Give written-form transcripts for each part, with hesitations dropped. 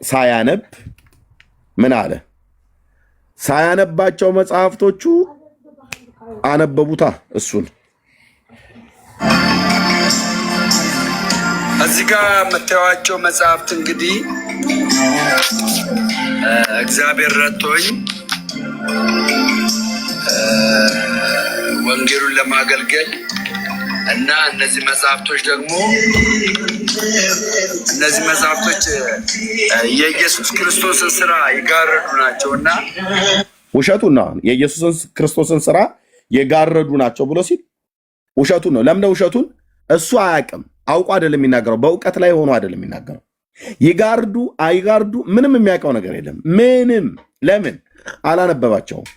ሳያነብ ምን አለ? ሳያነባቸው መጽሐፍቶቹ አነበቡታ እሱን። እዚህ ጋር የምታዩዋቸው መጽሐፍት እንግዲህ እግዚአብሔር ረድቶኝ ወንጌሉን ለማገልገል እና እነዚህ መጽሐፍቶች የኢየሱስ ክርስቶስን ስራ ይጋረዱ ናቸውና ውሸቱን ነው። የኢየሱስ ክርስቶስን ስራ የጋረዱ ናቸው ብሎ ሲል ውሸቱን ነው። ለምን ውሸቱን? እሱ አያውቅም። አውቆ አይደለም የሚናገረው፣ በእውቀት ላይ ሆኖ አይደለም የሚናገረው። ይጋርዱ አይጋርዱ ምንም የሚያውቀው ነገር የለም። ምንም። ለምን? አላነበባቸውም።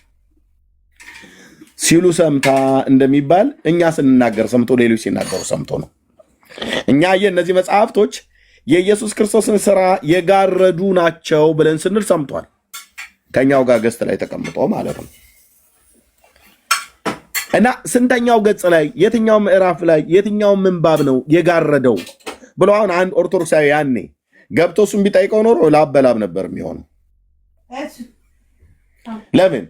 ሲሉ ሰምታ እንደሚባል እኛ ስንናገር ሰምቶ ሌሎች ሲናገሩ ሰምቶ ነው። እኛ እነዚህ መጽሐፍቶች የኢየሱስ ክርስቶስን ስራ የጋረዱ ናቸው ብለን ስንል ሰምቷል። ከኛው ጋር ገስት ላይ ተቀምጦ ማለት ነው። እና ስንተኛው ገጽ ላይ የትኛው ምዕራፍ ላይ የትኛው ምንባብ ነው የጋረደው ብሎ አሁን አንድ ኦርቶዶክሳዊ ያኔ ገብቶ እሱን ቢጠይቀው ኖሮ ላበላብ ነበር የሚሆነው። ለምን?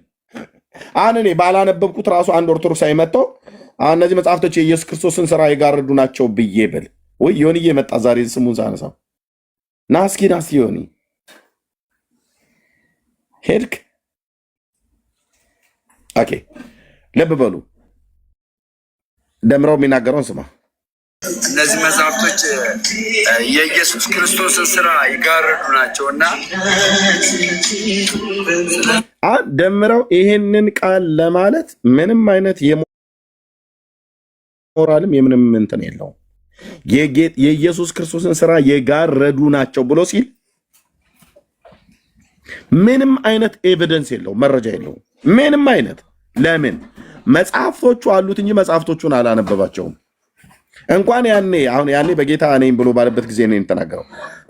አሁን እኔ ባላነበብኩት ራሱ አንድ ኦርቶዶክሳዊ መጥቶ እነዚህ መጽሐፍቶች የኢየሱስ ክርስቶስን ስራ የጋረዱ ናቸው ብዬ ብል ወይ ዮኒዬ መጣ ዛሬ ስሙን ሳነሳው ናስኪ ዮኒ ሄድክ። ኦኬ ልብ በሉ፣ ደምረው የሚናገረውን ስማ። እነዚህ መጽሐፍቶች የኢየሱስ ክርስቶስን ስራ ይጋረዱ ናቸውና ደምረው ይሄንን ቃል ለማለት ምንም አይነት የሞራልም የምንም እንትን የለውም። የኢየሱስ ክርስቶስን ስራ የጋረዱ ናቸው ብሎ ሲል ምንም አይነት ኤቪደንስ የለውም፣ መረጃ የለውም፣ ምንም አይነት። ለምን? መጽሐፍቶቹ አሉት እንጂ መጽሐፍቶቹን አላነበባቸውም። እንኳን ያኔ በጌታ ነኝ ብሎ ባለበት ጊዜ ነው የተናገረው።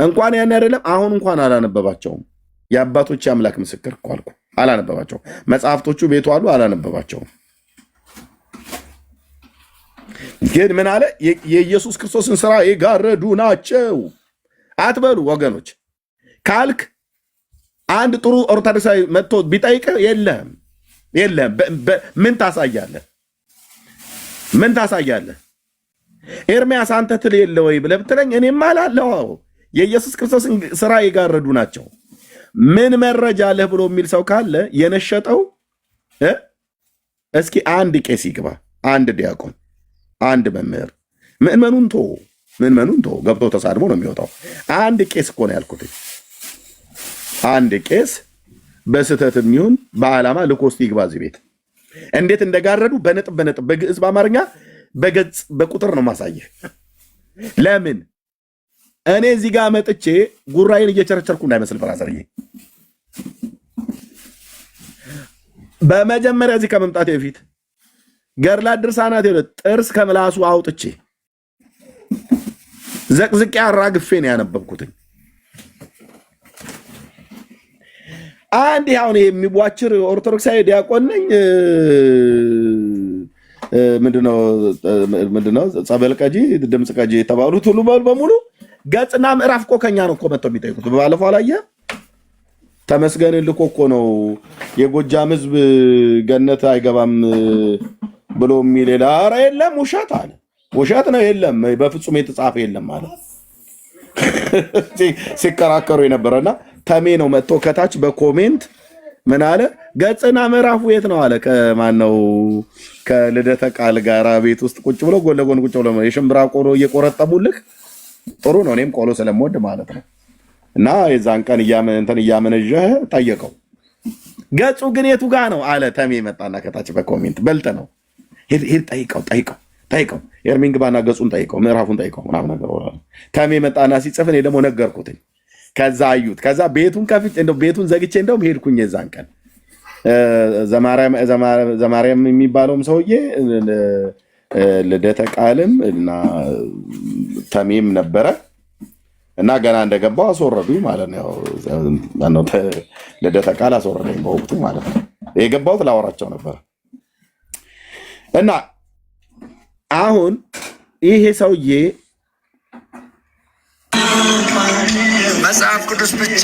እንኳን ያኔ አይደለም አሁን እንኳን አላነበባቸውም። የአባቶች አምላክ ምስክር እኮ አልኩ፣ አላነበባቸውም። መጽሐፍቶቹ ቤቱ አሉ፣ አላነበባቸውም። ግን ምን አለ? የኢየሱስ ክርስቶስን ስራ የጋረዱ ናቸው አትበሉ ወገኖች። ካልክ አንድ ጥሩ ኦርቶዶክሳዊ መጥቶ ቢጠይቅ የለም ምን ታሳያለህ? ምን ታሳያለህ? ኤርሚያስ አንተ ትል የለ ወይ ብለህ ብትለኝ እኔም አላለሁ። የኢየሱስ ክርስቶስን ስራ የጋረዱ ናቸው። ምን መረጃ አለህ ብሎ የሚል ሰው ካለ የነሸጠው እስኪ አንድ ቄስ ይግባ፣ አንድ ዲያቆን፣ አንድ መምህር። ምእመኑን ቶ ገብቶ ተሳድቦ ነው የሚወጣው። አንድ ቄስ እኮ ነው ያልኩት። አንድ ቄስ በስህተት የሚሆን በዓላማ ልኮስቲ ይግባ እዚህ ቤት። እንዴት እንደጋረዱ በነጥብ በግዕዝ በአማርኛ በገጽ በቁጥር ነው ማሳየህ። ለምን እኔ እዚህ ጋር መጥቼ ጉራይን እየቸረቸርኩ እንዳይመስል ብራዘርዬ። በመጀመሪያ እዚህ ከመምጣቴ በፊት ገድላት ድርሳናት ጥርስ ከምላሱ አውጥቼ ዘቅዝቄ አራግፌ ነው ያነበብኩትኝ። አንድ አሁን የሚቧችር ኦርቶዶክሳዊ ዲያቆን ነኝ ምንድነው ጸበል ቀጂ ድምፅ ቀጂ የተባሉት ሁሉ በሙሉ ገጽና ምዕራፍ እኮ ከኛ ነው እኮ መጥተው የሚጠይቁት። ባለፈው አላየህ? ተመስገን ልኮ እኮ ነው የጎጃም ህዝብ ገነት አይገባም ብሎ የሚል ኧረ የለም ውሸት አለ። ውሸት ነው የለም፣ በፍጹም የተጻፈ የለም አለ ሲከራከሩ የነበረና ተሜ ነው መጥቶ ከታች በኮሜንት ምን አለ? ገጽና ምዕራፉ የት ነው አለ። ከማነው ከልደተ ቃል ጋር ቤት ውስጥ ቁጭ ብሎ ጎን ለጎን ቁጭ ብሎ የሽምብራ ቆሎ እየቆረጠሙልህ ጥሩ ነው። እኔም ቆሎ ስለምወድ ማለት ነው። እና የዛን ቀን እያመነዠህ ጠየቀው። ገጹ ግን የቱ ጋ ነው አለ። ተሜ መጣና ከታች በኮሜንት በልጥ ነው ሄድ ጠይቀው ኤርሚን ግባና ገጹን ጠይቀው ምዕራፉን ጠይቀው ምናምን ነገር ወራ። ተሜ መጣና ሲጽፍ እኔ ደግሞ ነገርኩትኝ። ከዛ አዩት። ከዛ ቤቱን ከፍቼ ቤቱን ዘግቼ እንደውም ሄድኩኝ። የዛን ቀን ዘማርያም የሚባለውም ሰውዬ ልደተ ቃልም እና ተሜም ነበረ እና ገና እንደገባው አስወረዱኝ ማለት ነው። ልደተ ቃል አስወረደኝ በወቅቱ ማለት ነው። የገባሁት ላወራቸው ነበር እና አሁን ይሄ ሰውዬ መጽሐፍ ቅዱስ ብቻ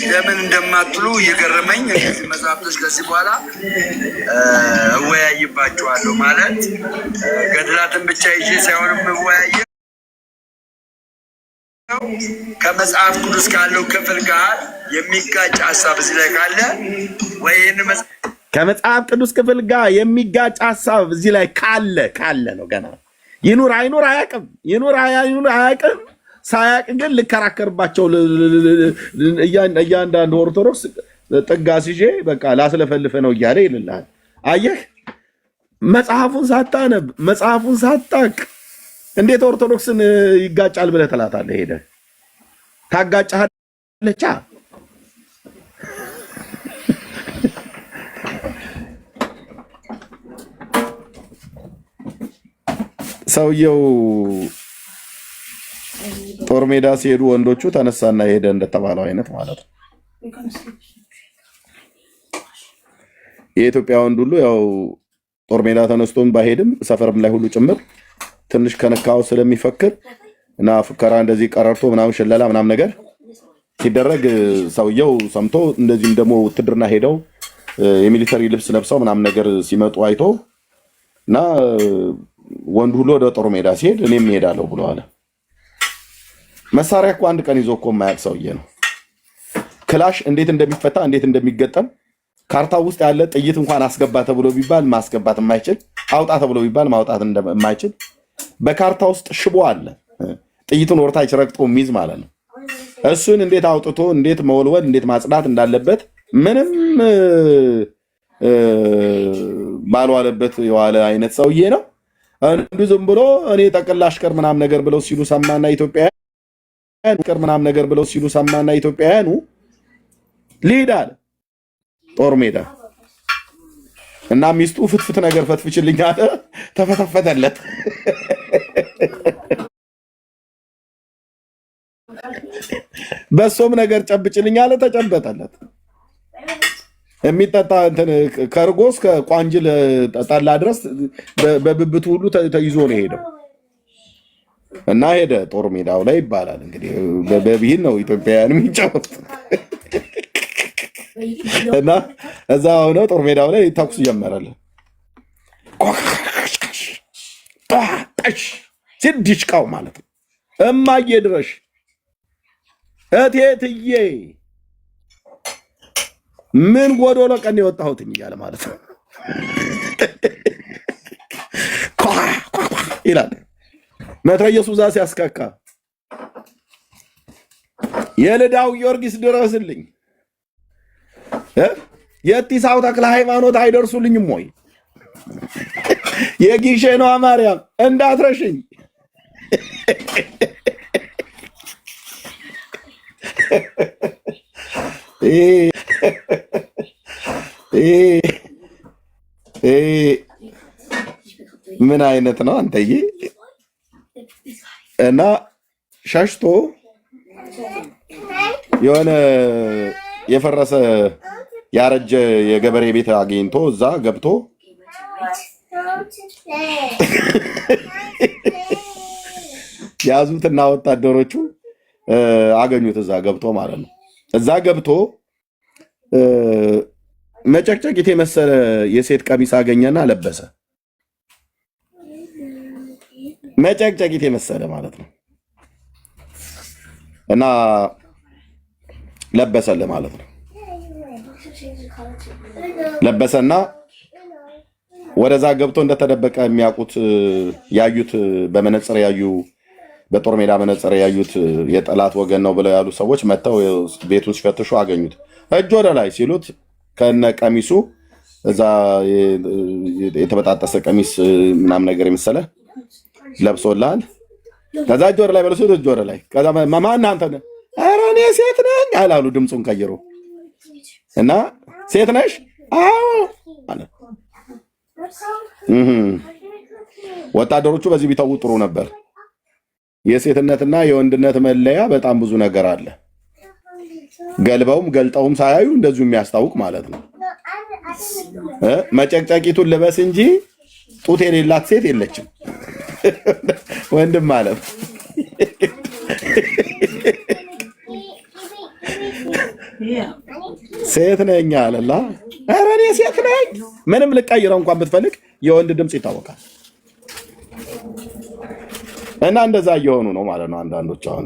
ለምን እንደማትሉ እየገረመኝ እነዚህ መጽሐፍቶች ከዚህ በኋላ እወያይባቸዋለሁ። ማለት ገድላትን ብቻ ይዤ ሳይሆን የምወያየው ከመጽሐፍ ቅዱስ ካለው ክፍል ጋር የሚጋጭ ሀሳብ እዚህ ላይ ካለ ወይ ከመጽሐፍ ቅዱስ ክፍል ጋር የሚጋጭ ሀሳብ እዚህ ላይ ካለ ነው። ገና ይኑር አይኑር አያውቅም፣ ይኑር አያውቅም። ሳያውቅ ግን ልከራከርባቸው እያንዳንዱ ኦርቶዶክስ ጥጋስ ይዤ በቃ ላስለፈልፈ ነው እያለ ይልልሃል። አየህ፣ መጽሐፉን ሳታነብ መጽሐፉን ሳታቅ እንዴት ኦርቶዶክስን ይጋጫል ብለህ ትላታለህ? ሄደህ ታጋጫለቻ። ሰውየው ጦር ሜዳ ሲሄዱ ወንዶቹ ተነሳና ሄደ እንደተባለው አይነት ማለት ነው። የኢትዮጵያ ወንድ ሁሉ ያው ጦር ሜዳ ተነስቶም ባይሄድም ሰፈርም ላይ ሁሉ ጭምር ትንሽ ከነካው ስለሚፈክር እና ፍከራ እንደዚህ ቀረርቶ ምናምን ሽለላ ምናምን ነገር ሲደረግ ሰውየው ሰምቶ እንደዚህም ደግሞ ውትድርና ሄደው የሚሊተሪ ልብስ ለብሰው ምናምን ነገር ሲመጡ አይቶ እና ወንድ ሁሉ ወደ ጦር ሜዳ ሲሄድ እኔም እሄዳለሁ ብሎ አለ። መሳሪያ እኮ አንድ ቀን ይዞ እኮ የማያውቅ ሰውዬ ነው። ክላሽ እንዴት እንደሚፈታ እንዴት እንደሚገጠም ካርታ ውስጥ ያለ ጥይት እንኳን አስገባ ተብሎ ቢባል ማስገባት የማይችል አውጣ ተብሎ ቢባል ማውጣት የማይችል በካርታ ውስጥ ሽቦ አለ፣ ጥይቱን ወርታች ረግጦ የሚይዝ ማለት ነው። እሱን እንዴት አውጥቶ እንዴት መወልወል እንዴት ማጽዳት እንዳለበት ምንም ባልዋለበት የዋለ አይነት ሰውዬ ነው። አንዱ ዝም ብሎ እኔ ጠቅላ አሽከር ምናምን ነገር ብለው ሲሉ ሰማና ኢትዮጵያውያኑ ሊሄድ አለ ጦር ሜዳ እና ሚስቱ ፍትፍት ነገር ፈትፍችልኝ አለ። ተፈተፈተለት። በሶም ነገር ጨብጭልኝ አለ። ተጨበጠለት። የሚጠጣ እንትን ከርጎስ ከቋንጅል ጠላ ድረስ በብብቱ ሁሉ ተይዞ ነው ሄደው እና ሄደ ጦር ሜዳው ላይ ይባላል እንግዲህ በብሂል ነው ኢትዮጵያውያን የሚጫወት እና እዛ ሆነው ጦር ሜዳው ላይ ተኩስ ጀመረለ። ሲድሽቃው ማለት ነው። እማዬ ድረሽ እቴትዬ ምን ጎዶሎ ቀን የወጣሁትኝ እያለ ማለት ነው ይላል። መትረየሱ እዛ ሲያስካካ የልዳው ጊዮርጊስ ድረስልኝ፣ የጢሳው ተክለ ሃይማኖት አይደርሱልኝም ወይ? የጊሼኗ ማርያም እንዳትረሽኝ ምን አይነት ነው አንተዬ? እና ሸሽቶ የሆነ የፈረሰ ያረጀ የገበሬ ቤት አግኝቶ እዛ ገብቶ ያዙትና ወታደሮቹ አገኙት። እዛ ገብቶ ማለት ነው። እዛ ገብቶ መጨቅጨቂት የመሰለ የሴት ቀሚስ አገኘና ለበሰ። መጨቅጨቂት የመሰለ ማለት ነው። እና ለበሰለ ማለት ነው። ለበሰና ወደዛ ገብቶ እንደተደበቀ የሚያውቁት ያዩት በመነጽር ያዩ በጦር ሜዳ መነጽር ያዩት የጠላት ወገን ነው ብለው ያሉ ሰዎች መጥተው ቤቱን ሲፈትሹ አገኙት። እጅ ወደ ላይ ሲሉት ከነ ቀሚሱ እዛ የተበጣጠሰ ቀሚስ ምናምን ነገር የመሰለ ለብሶላል። ከዛ እጅ ወደ ላይ በለው ሲሉት እጅ ወደ ላይ። ከዛ ማን አንተ ነህ? ኧረ እኔ ሴት ነኝ አላሉ ድምፁን ቀይሮ እና ሴት ነሽ? አዎ አለ። ወታደሮቹ በዚህ ቢተው ጥሩ ነበር። የሴትነትና የወንድነት መለያ በጣም ብዙ ነገር አለ። ገልበውም ገልጠውም ሳያዩ እንደዚሁ የሚያስታውቅ ማለት ነው። መጨቅጨቂቱን ልበስ እንጂ ጡት የሌላት ሴት የለችም። ወንድም ማለት ሴት ነኝ አለላ። ኧረ እኔ ሴት ነኝ። ምንም ልቀይረው እንኳን ብትፈልግ የወንድ ድምፅ ይታወቃል። እና እንደዛ እየሆኑ ነው ማለት ነው አንዳንዶች አሁን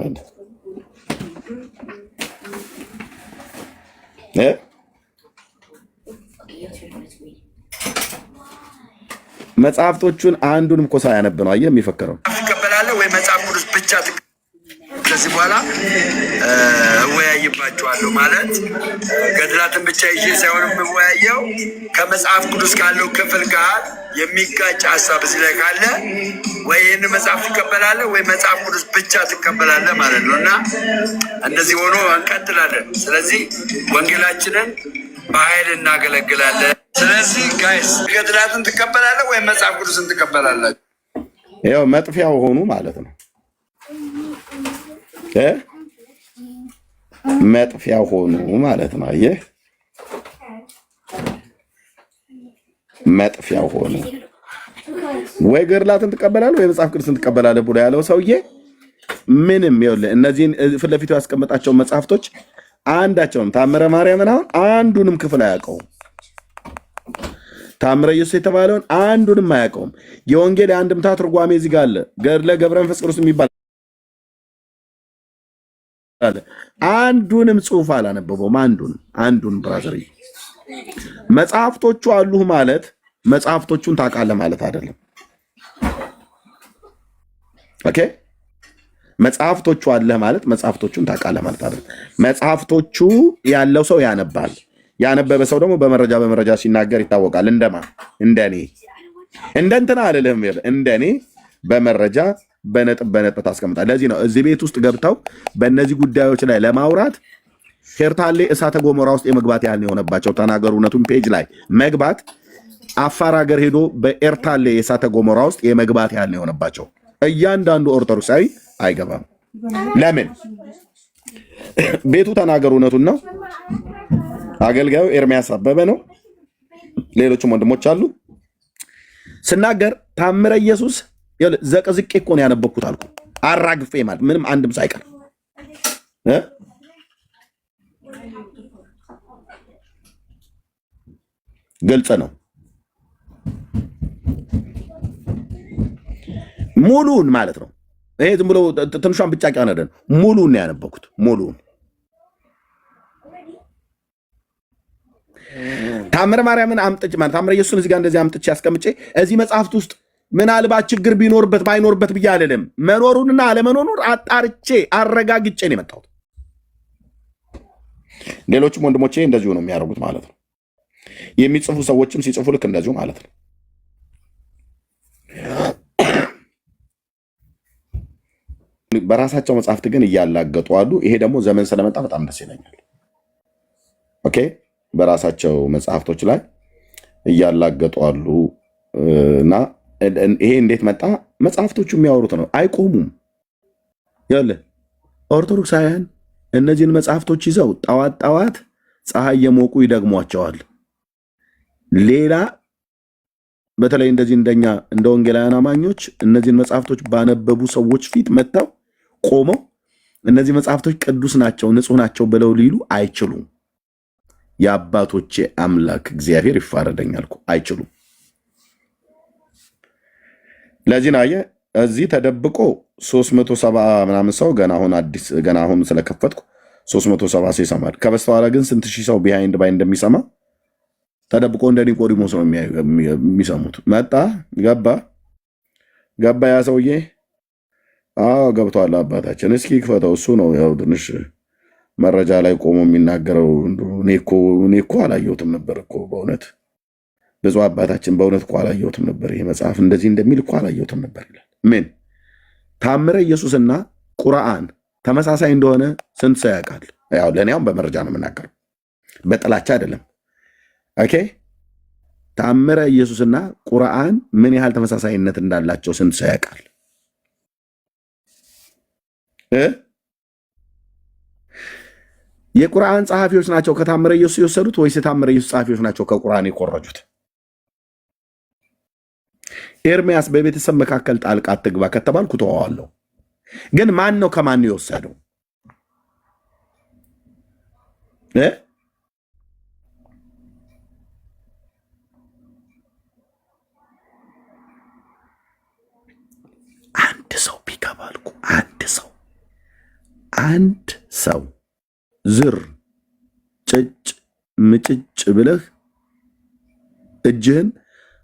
መጽሐፍቶቹን አንዱንም እኮ ሳያነብ ነው አየህ የሚፈከረው። ትቀበላለህ ወይ መጽሐፍ ቅዱስ ብቻ? ከዚህ በኋላ እወያይባቸዋለሁ ማለት ገድላትን ብቻ ይዤ ሳይሆን የምወያየው ከመጽሐፍ ቅዱስ ካለው ክፍል ጋር የሚጋጭ ሀሳብ እዚህ ላይ ካለ ወይ ይህን መጽሐፍ ትቀበላለህ ወይ መጽሐፍ ቅዱስ ብቻ ትቀበላለህ ማለት ነው። እና እንደዚህ ሆኖ እንቀጥላለን። ስለዚህ ወንጌላችንን በኃይል እናገለግላለን። ስለዚህ ጋይስ ገድላትን ትቀበላለህ ወይ መጽሐፍ ቅዱስን ትቀበላለህ? ያው መጥፊያው ሆኑ ማለት ነው። መጥፊያው ሆኑ ማለት ነው። አየህ መጥፊያው ሆኑ። ወይ ገድላትን ትቀበላለህ ወይ መጽሐፍ ቅዱስን ትቀበላለህ ብሎ ያለው ሰውዬ ምንም ይኸውልህ፣ እነዚህን ፊት ለፊቱ ያስቀመጣቸው መጽሐፍቶች አንዳቸውም ታምረ ማርያምን አሁን አንዱንም ክፍል አያውቀውም። ታምረ ኢየሱስ የተባለውን አንዱንም አያውቀውም። የወንጌል የአንድምታ ትርጓሜ እዚህ ጋር አለ። ገድለ ገብረ መንፈስ ቅዱስ የሚባል አለ። አንዱንም ጽሑፍ አላነበበውም። አንዱን ብራዘር፣ መጽሐፍቶቹ አሉህ ማለት መጽሐፍቶቹን ታውቃለህ ማለት አይደለም። ኦኬ፣ መጽሐፍቶቹ አለህ ማለት መጽሐፍቶቹን ታውቃለህ ማለት አይደለም። መጽሐፍቶቹ ያለው ሰው ያነባል። ያነበበ ሰው ደግሞ በመረጃ ሲናገር ይታወቃል። እንደኔ እንትና አልልህም፣ እንደኔ በመረጃ በነጥብ ታስቀምጣል። ለዚህ ነው እዚህ ቤት ውስጥ ገብተው በእነዚህ ጉዳዮች ላይ ለማውራት ኤርታሌ እሳተ ገሞራ ውስጥ የመግባት ያህል የሆነባቸው። ተናገሩ እውነቱን ፔጅ ላይ መግባት አፋር ሀገር ሄዶ በኤርታሌ የእሳተ ገሞራ ውስጥ የመግባት ያህል የሆነባቸው። እያንዳንዱ ኦርቶዶክሳዊ አይገባም። ለምን? ቤቱ ተናገሩ እውነቱን ነው። አገልጋዩ ኤርሚያስ አበበ ነው። ሌሎችም ወንድሞች አሉ። ስናገር ታምረ ኢየሱስ ዘቅዝቄ እኮ ነው ያነበብኩት አልኩ። አራግፌ ማለት ምንም አንድም ሳይቀር ግልጽ ነው። ሙሉን ማለት ነው። ይሄ ዝም ብሎ ትንሿን ብጫቂ አነደን ሙሉን ነው ያነበብኩት። ሙሉን ታምረ ማርያምን አምጥቼ ማለት ታምረ ኢየሱስን እዚህ ጋር እንደዚህ አምጥቼ አስቀምጬ እዚህ መጽሐፍት ውስጥ ምናልባት ችግር ቢኖርበት ባይኖርበት ብዬ አልልም። መኖሩንና አለመኖሩን አጣርቼ አረጋግጬ ነው የመጣሁት። ሌሎችም ወንድሞቼ እንደዚሁ ነው የሚያደርጉት ማለት ነው። የሚጽፉ ሰዎችም ሲጽፉ ልክ እንደዚሁ ማለት ነው። በራሳቸው መጽሐፍት ግን እያላገጡ አሉ። ይሄ ደግሞ ዘመን ስለመጣ በጣም ደስ ይለኛል። ኦኬ፣ በራሳቸው መጽሐፍቶች ላይ እያላገጡ አሉ እና ይሄ እንዴት መጣ? መጽሐፍቶቹ የሚያወሩት ነው፣ አይቆሙም። ይኸውልህ ኦርቶዶክሳውያን እነዚህን መጽሐፍቶች ይዘው ጠዋት ፀሐይ የሞቁ ይደግሟቸዋል። ሌላ በተለይ እንደዚህ እንደኛ እንደ ወንጌላውያን አማኞች እነዚህን መጽሐፍቶች ባነበቡ ሰዎች ፊት መጥተው ቆመው እነዚህ መጽሐፍቶች ቅዱስ ናቸው፣ ንጹህ ናቸው ብለው ሊሉ አይችሉም። የአባቶቼ አምላክ እግዚአብሔር ይፋረደኛል እኮ አይችሉም። ለዚህ ነው አየህ እዚህ ተደብቆ 370 ምናምን ሰው ገና አሁን ስለከፈትኩ 370 ሰው ይሰማል። ከበስተኋላ ግን ስንት ሺህ ሰው ቢሃይንድ ባይ እንደሚሰማ ተደብቆ እንደ ኒቆዲሞስ ነው የሚሰሙት። መጣ ገባ ያ ሰውዬ። አዎ ገብቷል አባታችን። እስኪ ክፈተው። እሱ ነው ያው ትንሽ መረጃ ላይ ቆሞ የሚናገረው። እኔ እኮ አላየሁትም ነበር እኮ በእውነት ብዙ አባታችን በእውነት እኮ አላየሁትም ነበር፣ ይሄ መጽሐፍ እንደዚህ እንደሚል እኮ አላየሁትም ነበር ይላል። ምን ታምረ ኢየሱስና ቁርአን ተመሳሳይ እንደሆነ ስንት ሰው ያውቃል? ያው ለእኔ አሁን በመረጃ ነው የምናገረው፣ በጥላቻ አይደለም። ኦኬ፣ ታምረ ኢየሱስና ቁርአን ምን ያህል ተመሳሳይነት እንዳላቸው ስንት ሰው ያውቃል? የቁርአን ጸሐፊዎች ናቸው ከታምረ ኢየሱስ የወሰዱት ወይስ የታምረ ኢየሱስ ጸሐፊዎች ናቸው ከቁርአን የኮረጁት? ኤርሚያስ በቤተሰብ መካከል ጣልቃ አትግባ ከተባልኩ ተዋዋለሁ። ግን ማን ነው ከማን ነው የወሰደው? አንድ ሰው ቢገባልኩ አንድ ሰው ዝር ጭጭ ምጭጭ ብለህ እጅህን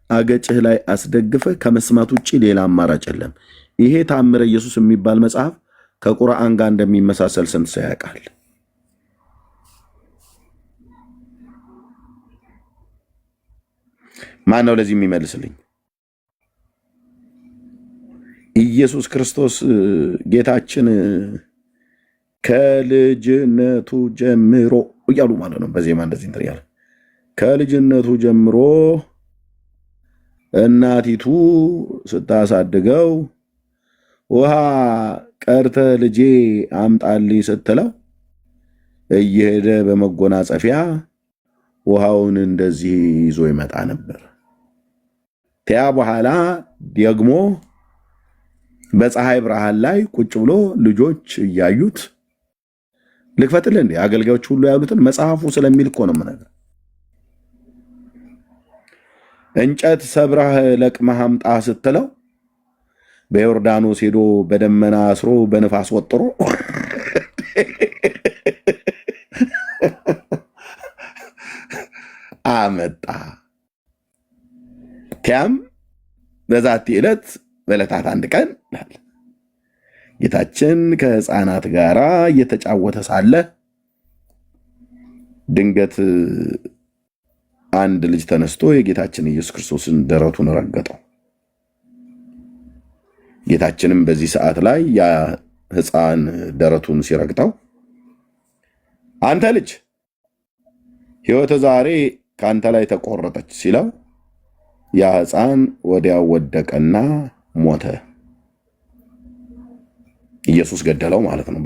አገጭህ ላይ አስደግፈህ ከመስማት ውጪ ሌላ አማራጭ የለም። ይሄ ታምረ ኢየሱስ የሚባል መጽሐፍ ከቁርአን ጋር እንደሚመሳሰል ስንት ሰው ያውቃል? ማን ነው ለዚህ የሚመልስልኝ? ኢየሱስ ክርስቶስ ጌታችን ከልጅነቱ ጀምሮ እያሉ ማለት ነው። በዜማ እንደዚህ እንትን ያለ ከልጅነቱ ጀምሮ እናቲቱ ስታሳድገው ውሃ ቀርተ ልጄ አምጣልኝ ስትለው እየሄደ በመጎናጸፊያ ውሃውን እንደዚህ ይዞ ይመጣ ነበር። ተያ በኋላ ደግሞ በፀሐይ ብርሃን ላይ ቁጭ ብሎ ልጆች እያዩት ልክፈትልህ እንዴ አገልጋዮች ሁሉ ያሉትን መጽሐፉ ስለሚል እኮ ነው የምነግርህ። እንጨት ሰብራህ ለቅመህ አምጣ ስትለው በዮርዳኖስ ሄዶ በደመና አስሮ በንፋስ ወጥሮ አመጣ። ቲያም በዛቲ ዕለት በዕለታት አንድ ቀን ጌታችን ከሕፃናት ጋር እየተጫወተ ሳለ ድንገት አንድ ልጅ ተነስቶ የጌታችን ኢየሱስ ክርስቶስን ደረቱን ረገጠው። ጌታችንም በዚህ ሰዓት ላይ ያ ሕፃን ደረቱን ሲረግጠው አንተ ልጅ ሕይወት ዛሬ ከአንተ ላይ ተቆረጠች ሲለው ያ ሕፃን ወዲያው ወደቀና ሞተ። ኢየሱስ ገደለው ማለት ነው።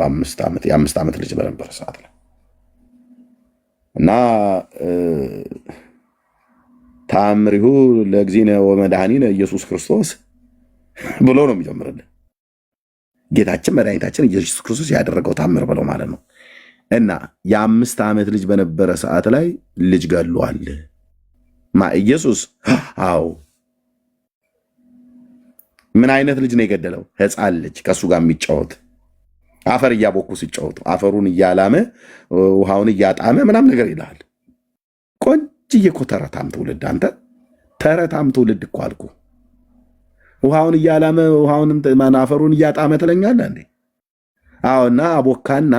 የአምስት ዓመት ልጅ በነበረ ሰዓት ላይ እና ተአምሪሁ ለእግዚእነ ወመድኃኒነ ኢየሱስ ክርስቶስ ብሎ ነው የሚጀምርልን። ጌታችን መድኃኒታችን ኢየሱስ ክርስቶስ ያደረገው ታምር ብለው ማለት ነው። እና የ5 ዓመት ልጅ በነበረ ሰዓት ላይ ልጅ ገሏል። ኢየሱስ? አዎ። ምን አይነት ልጅ ነው የገደለው? ሕፃን ልጅ ከእሱ ጋር የሚጫወት አፈር እያቦኩ ሲጫወቱ አፈሩን እያላመ ውሃውን እያጣመ ምናም ነገር ይልሃል። ቆንጅዬ እኮ ተረታም ትውልድ። አንተ ተረታም ትውልድ እኮ አልኩ። ውሃውን እያላመ አፈሩን እያጣመ ትለኛለህ እንዴ? አዎና አቦካና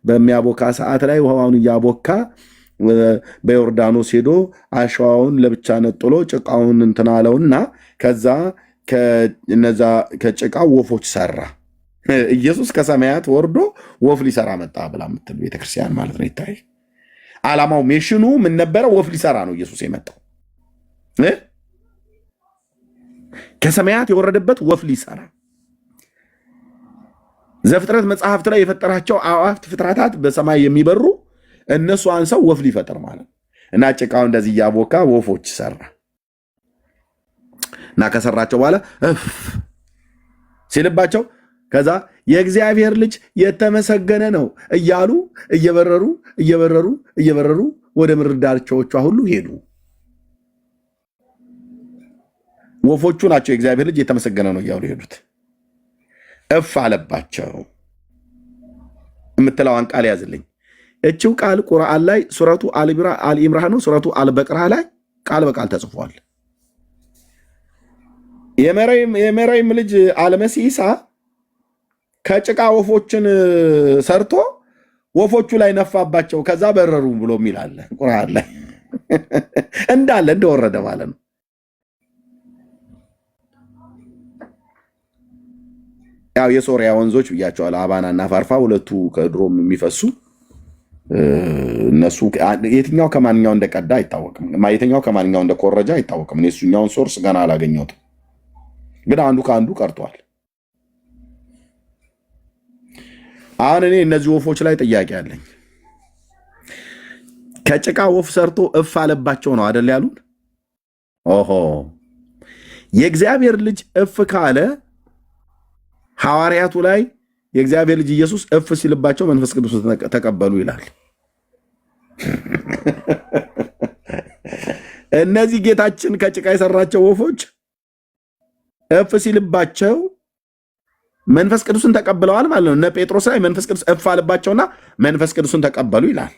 በሚያቦካ ሰዓት ላይ ውሃውን እያቦካ በዮርዳኖስ ሄዶ አሸዋውን ለብቻ ነጥሎ ጭቃውን እንትን አለውና ከዛ ከጭቃው ወፎች ሰራ። ኢየሱስ ከሰማያት ወርዶ ወፍ ሊሰራ መጣ ብላ የምትል ቤተክርስቲያን ማለት ነው። ይታይ ዓላማው ሜሽኑ ምን ነበረ? ወፍ ሊሰራ ነው ኢየሱስ የመጣው። ከሰማያት የወረደበት ወፍ ሊሰራ። ዘፍጥረት መጽሐፍት ላይ የፈጠራቸው አዕዋፍት ፍጥረታት በሰማይ የሚበሩ እነሱ አንሰው ወፍ ሊፈጥር ማለት እና ጭቃው እንደዚህ እያቦካ ወፎች ሰራ እና ከሰራቸው በኋላ ሲልባቸው ከዛ የእግዚአብሔር ልጅ የተመሰገነ ነው እያሉ እየበረሩ ወደ ምድር ዳርቻዎቿ ሁሉ ሄዱ። ወፎቹ ናቸው የእግዚአብሔር ልጅ የተመሰገነ ነው እያሉ ሄዱት። እፍ አለባቸው የምትለዋን ቃል ያዝልኝ። እቺው ቃል ቁርአን ላይ ሱረቱ አልኢምራን ነው፣ ሱረቱ አልበቅራ ላይ ቃል በቃል ተጽፏል። የመረይም ልጅ አልመሲሳ ከጭቃ ወፎችን ሰርቶ ወፎቹ ላይ ነፋባቸው፣ ከዛ በረሩ ብሎ የሚላለ ቁርአን ላይ እንዳለ እንደወረደ ማለት ነው። ያው የሶሪያ ወንዞች ብያቸዋል፣ አባና እና ፋርፋ ሁለቱ ከድሮም የሚፈሱ እነሱ የትኛው ከማንኛው እንደቀዳ አይታወቅም፣ የትኛው ከማንኛው እንደኮረጃ አይታወቅም። እኔ እሱኛውን ሶርስ ገና አላገኘሁትም፣ ግን አንዱ ከአንዱ ቀርቷል። አሁን እኔ እነዚህ ወፎች ላይ ጥያቄ አለኝ። ከጭቃ ወፍ ሰርቶ እፍ አለባቸው ነው አደል ያሉን? ኦሆ የእግዚአብሔር ልጅ እፍ ካለ ሐዋርያቱ ላይ የእግዚአብሔር ልጅ ኢየሱስ እፍ ሲልባቸው መንፈስ ቅዱስ ተቀበሉ ይላል። እነዚህ ጌታችን ከጭቃ የሰራቸው ወፎች እፍ ሲልባቸው መንፈስ ቅዱስን ተቀብለዋል ማለት ነው። እነ ጴጥሮስ ላይ መንፈስ ቅዱስ እፍ አለባቸውና መንፈስ ቅዱስን ተቀበሉ ይላል።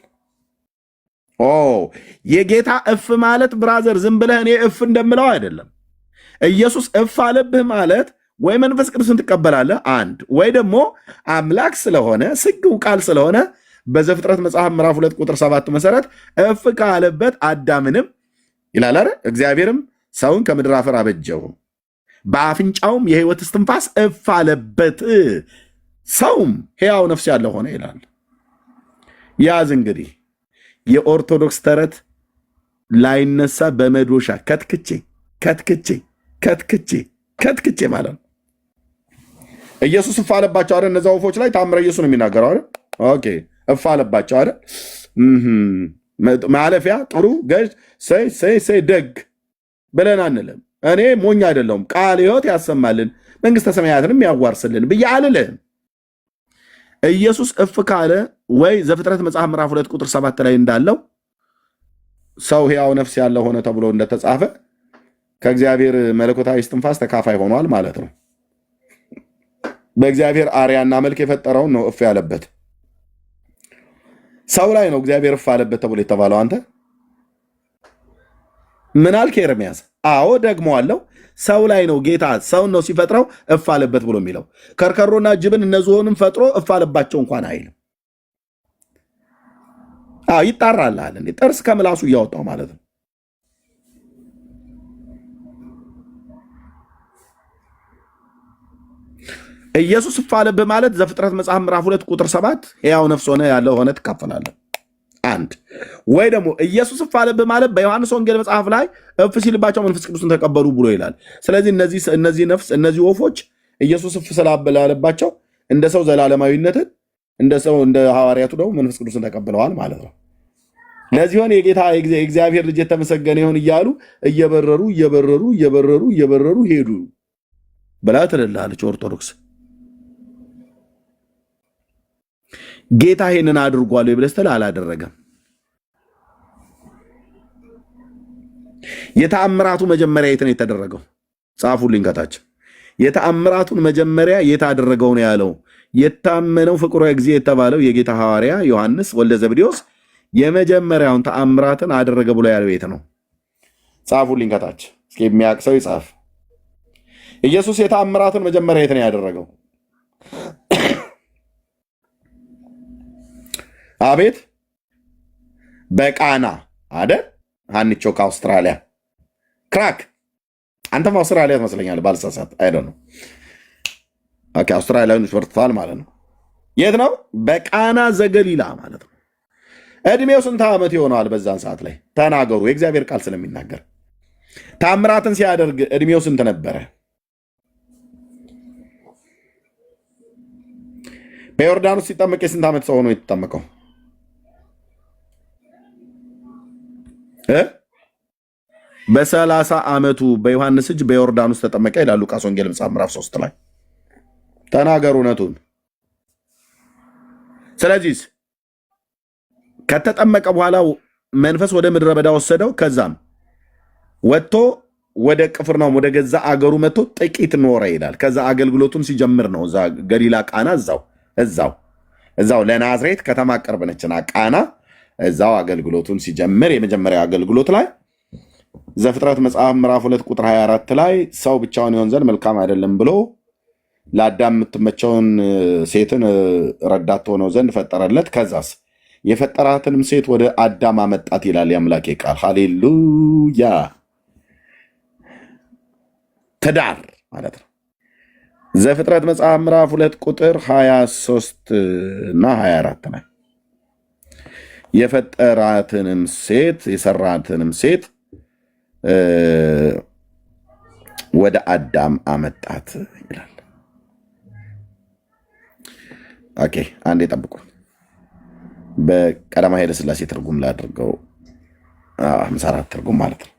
የጌታ እፍ ማለት ብራዘር ዝም ብለህ እኔ እፍ እንደምለው አይደለም። ኢየሱስ እፍ አለብህ ማለት ወይ መንፈስ ቅዱስን ትቀበላለህ አንድ፣ ወይ ደግሞ አምላክ ስለሆነ ስግው ቃል ስለሆነ በዘፍጥረት መጽሐፍ ምዕራፍ 2 ቁጥር 7 መሰረት እፍ ካለበት አዳምንም ይላል አይደል? እግዚአብሔርም ሰውን ከምድር አፈር አበጀው በአፍንጫውም የሕይወት እስትንፋስ እፍ አለበት ሰውም ሕያው ነፍስ ያለው ሆነ ይላል። ያዝ እንግዲህ የኦርቶዶክስ ተረት ላይነሳ በመዶሻ ከትክቼ ከትክቼ ከትክቼ ከትክቼ ማለት ነው። ኢየሱስ እፍ አለባቸው አይደል? እነዚያ ወፎች ላይ ታምረ ኢየሱስ ነው የሚናገረው አይደል? ኦኬ እፍ አለባቸው አይደል? ማለፊያ ጥሩ ገዥ ሰይ ደግ ብለን አንልም። እኔ ሞኝ አይደለሁም። ቃል ሕይወት ያሰማልን መንግስተ ሰማያትንም ያዋርስልን ብዬ አልልህም። ኢየሱስ እፍ ካለ ወይ ዘፍጥረት መጽሐፍ ምዕራፍ 2 ቁጥር 7 ላይ እንዳለው ሰው ሕያው ነፍስ ያለው ሆነ ተብሎ እንደተጻፈ ከእግዚአብሔር መለኮታዊ እስትንፋስ ተካፋይ ሆኗል ማለት ነው። በእግዚአብሔር አርያና መልክ የፈጠረውን ነው እፍ ያለበት። ሰው ላይ ነው እግዚአብሔር እፍ አለበት ተብሎ የተባለው። አንተ ምን አልክ ኤርምያስ? አዎ ደግሞ አለው ሰው ላይ ነው ጌታ ሰውን ነው ሲፈጥረው እፍ አለበት ብሎ የሚለው። ከርከሮና ጅብን እነዚህንም ፈጥሮ እፍ አለባቸው እንኳን አይልም። ይጣራልሃል እንዴ? ጥርስ ከምላሱ እያወጣው ማለት ነው። ኢየሱስ እፍ አለብህ ማለት ዘፍጥረት መጽሐፍ ምዕራፍ 2 ቁጥር 7 ሕያው ነፍስ ሆነ ያለው ሆነ ትካፈላለህ። አንድ ወይ ደግሞ ኢየሱስ እፍ አለብህ ማለት በዮሐንስ ወንጌል መጽሐፍ ላይ እፍ ሲልባቸው መንፈስ ቅዱስን ተቀበሉ ብሎ ይላል። ስለዚህ እነዚህ ወፎች ኢየሱስ እፍ ስላለባቸው እንደ ሰው ዘላለማዊነትን እንደ ሰው እንደ ሐዋርያቱ ደግሞ መንፈስ ቅዱስን ተቀብለዋል ማለት ነው። ለዚህ ሆነ የጌታ የእግዚአብሔር ልጅ የተመሰገነ ይሁን እያሉ እየበረሩ ሄዱ ብላ ትልልሃለች ኦርቶዶክስ። ጌታ ይሄንን አድርጓል ብለህ ስትል አላደረገም። የተአምራቱ መጀመሪያ የት ነው የተደረገው? ጻፉልኝ ከታች። የተአምራቱን መጀመሪያ የት አደረገው ነው ያለው? የታመነው ፍቁረ እግዚእ የተባለው የጌታ ሐዋርያ ዮሐንስ ወልደ ዘብዴዎስ የመጀመሪያውን ተአምራትን አደረገ ብሎ ያለው የት ነው? ጻፉልኝ ከታች። እስኪ የሚያውቅ ሰው ይጻፍ። ኢየሱስ የተአምራቱን መጀመሪያ የት ነው ያደረገው? አቤት በቃና አይደል? ሀኒቾ ከአውስትራሊያ ክራክ፣ አንተም አውስትራሊያ ትመስለኛለህ ባልሳሳት። አይደል ነው? ኦኬ፣ አውስትራሊያኖች በርትተዋል ማለት ነው። የት ነው? በቃና ዘገሊላ ማለት ነው። እድሜው ስንት ዓመት ይሆነዋል? በዛን ሰዓት ላይ ተናገሩ፣ የእግዚአብሔር ቃል ስለሚናገር። ታምራትን ሲያደርግ እድሜው ስንት ነበረ? በዮርዳኖስ ሲጠመቅ የስንት ዓመት ሰው ሆኖ የተጠመቀው? በ30 ዓመቱ በዮሐንስ እጅ በዮርዳኖስ ተጠመቀ ይላል ሉቃስ ወንጌል መጽሐፍ ምዕራፍ 3 ላይ። ተናገሩ እውነቱን። ስለዚህ ከተጠመቀ በኋላ መንፈስ ወደ ምድረ በዳ ወሰደው። ከዛም ወጥቶ ወደ ቅፍርናሆም ወደ ገዛ አገሩ መጥቶ ጥቂት ኖረ ይላል። ከዛ አገልግሎቱን ሲጀምር ነው እዛ ገሊላ ቃና፣ እዛው ለናዝሬት ከተማ ቅርብ ነችና ቃና፣ እዛው አገልግሎቱን ሲጀምር የመጀመሪያ አገልግሎት ላይ ዘፍጥረት መጽሐፍ ምዕራፍ 2 ቁጥር 24 ላይ ሰው ብቻውን ይሆን ዘንድ መልካም አይደለም ብሎ ለአዳም የምትመቸውን ሴትን ረዳት ሆነው ዘንድ ፈጠረለት። ከዛስ የፈጠራትንም ሴት ወደ አዳም አመጣት ይላል የአምላኬ ቃል። ሃሌሉያ። ትዳር ማለት ነው። ዘፍጥረት መጽሐፍ ምዕራፍ 2 ቁጥር 23 እና 24 ላይ የፈጠራትንም ሴት የሰራትንም ሴት ወደ አዳም አመጣት ይላል። ኦኬ፣ አንዴ ጠብቁ። በቀዳማዊ ኃይለ ሥላሴ ትርጉም ላድርገው። 54 ትርጉም ማለት ነው።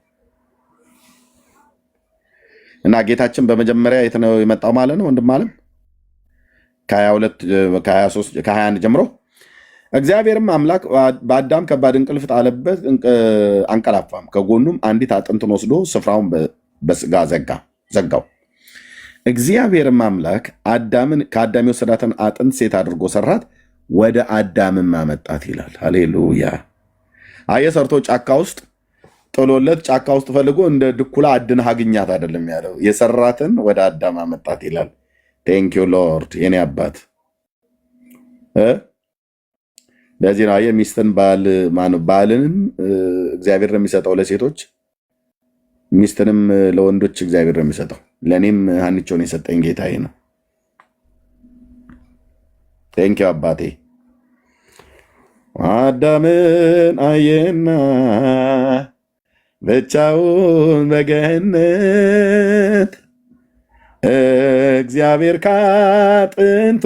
እና ጌታችን በመጀመሪያ የት ነው የመጣው ማለት ነው? ወንድም አለም ከ21 ጀምሮ እግዚአብሔርም አምላክ በአዳም ከባድ እንቅልፍ ጣለበት፣ አንቀላፋም። ከጎኑም አንዲት አጥንትን ወስዶ ስፍራውን በስጋ ዘጋው። እግዚአብሔርም አምላክ ከአዳም የወሰዳትን አጥንት ሴት አድርጎ ሰራት፣ ወደ አዳምም አመጣት ይላል። ሃሌሉያ። አየህ፣ ሰርቶ ጫካ ውስጥ ጥሎለት ጫካ ውስጥ ፈልጎ እንደ ድኩላ አድነህ አግኛት አይደለም ያለው፣ የሰራትን ወደ አዳም አመጣት ይላል። ቴንኪዩ ሎርድ የኔ አባት። ለዚህ ነው የሚስትን ባልንም እግዚአብሔር ነው የሚሰጠው ለሴቶች፣ ሚስትንም ለወንዶች እግዚአብሔር ነው የሚሰጠው። ለእኔም ሀኒቾን የሰጠኝ ጌታዬ ነው። ቴንኪዩ አባቴ። አዳምን አየና ብቻውን በገነት እግዚአብሔር ካጥንቱ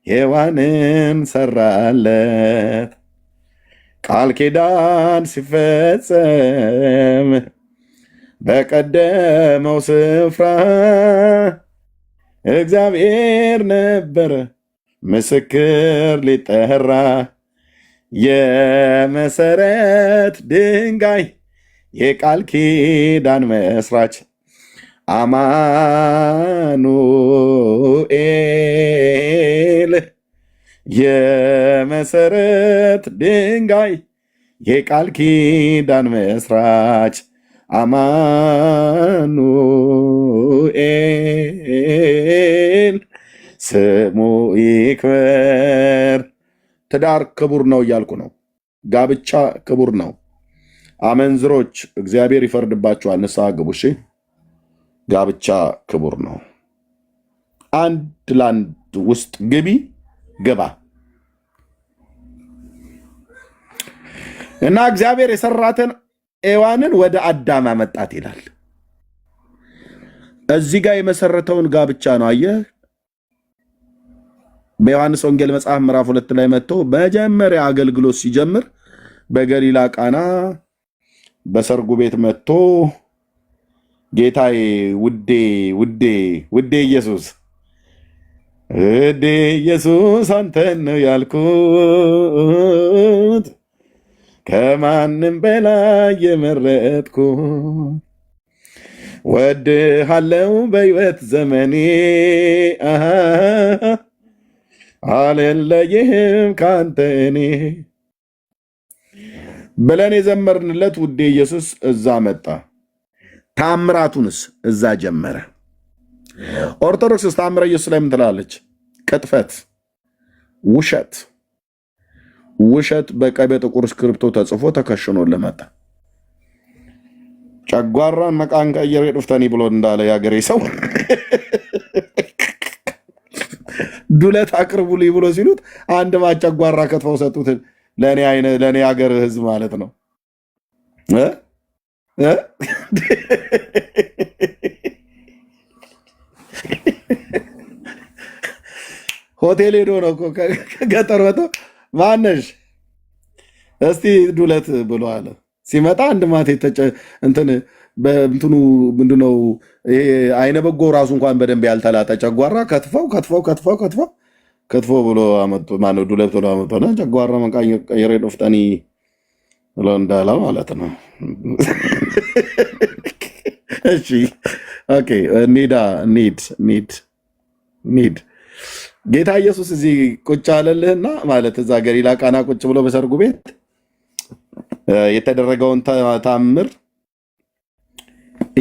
ሔዋንን ሰራለት። ቃል ኪዳን ሲፈጸም በቀደመው ስፍራ እግዚአብሔር ነበረ ምስክር ሊጠራ። የመሰረት ድንጋይ የቃል ኪዳን መስራች አማኑኤል። የመሰረት ድንጋይ የቃል ኪዳን መስራች አማኑኤል ስሙ ይክበር። ትዳር ክቡር ነው እያልኩ ነው። ጋብቻ ክቡር ነው። አመንዝሮች እግዚአብሔር ይፈርድባቸዋል። ንስሐ ግቡ። እሺ፣ ጋብቻ ክቡር ነው። አንድ ለአንድ ውስጥ ግባ እና እግዚአብሔር የሰራትን ሔዋንን ወደ አዳም አመጣት ይላል። እዚህ ጋር የመሰረተውን ጋብቻ ነው። አየህ፣ በዮሐንስ ወንጌል መጽሐፍ ምዕራፍ 2 ላይ መጥቶ መጀመሪያ አገልግሎት ሲጀምር በገሊላ ቃና በሰርጉ ቤት መጥቶ ጌታዬ ውዴ ኢየሱስ አንተን ነው ያልኩት፣ ከማንም በላይ የመረጥኩ፣ ወድሃለው በሕይወት ዘመኔ አልለይህም ካንተ እኔ ብለን የዘመርንለት ውዴ ኢየሱስ እዛ መጣ። ታምራቱንስ እዛ ጀመረ። ኦርቶዶክስ ታምረ ኢየሱስ ላይ ምን ትላለች? ቅጥፈት፣ ውሸት በቀይ በጥቁር እስክሪብቶ ተጽፎ ተከሽኖ ለመጣ ጨጓራን መቃን ቀየር ዱፍተኒ ብሎ እንዳለ ያገሬ ሰው ዱለት አቅርቡልኝ ብሎ ሲሉት አንድ ማጨጓራ ከትፈው ሰጡት። ለእኔ ሀገር ህዝብ ማለት ነው። ሆቴል ሄዶ ነው ከገጠር ወጥቶ ማነሽ እስቲ ዱለት ብሎ አለ። ሲመጣ አንድ ማቴ እንትኑ ምንድነው ይሄ አይነ በጎ ራሱ እንኳን በደንብ ያልተላጠ ጨጓራ ከትፎ ብሎ አመጡ። ማነው ዱለት ብሎ አመጡና ጨጓራ መቀየር ዶፍጠኒ ብሎ እንዳለ ማለት ነው። እሺ ኦኬ፣ ኒድ ጌታ ኢየሱስ እዚህ ቁጭ አለልህና ማለት እዛ ገሊላ ቃና ቁጭ ብሎ በሰርጉ ቤት የተደረገውን ታምር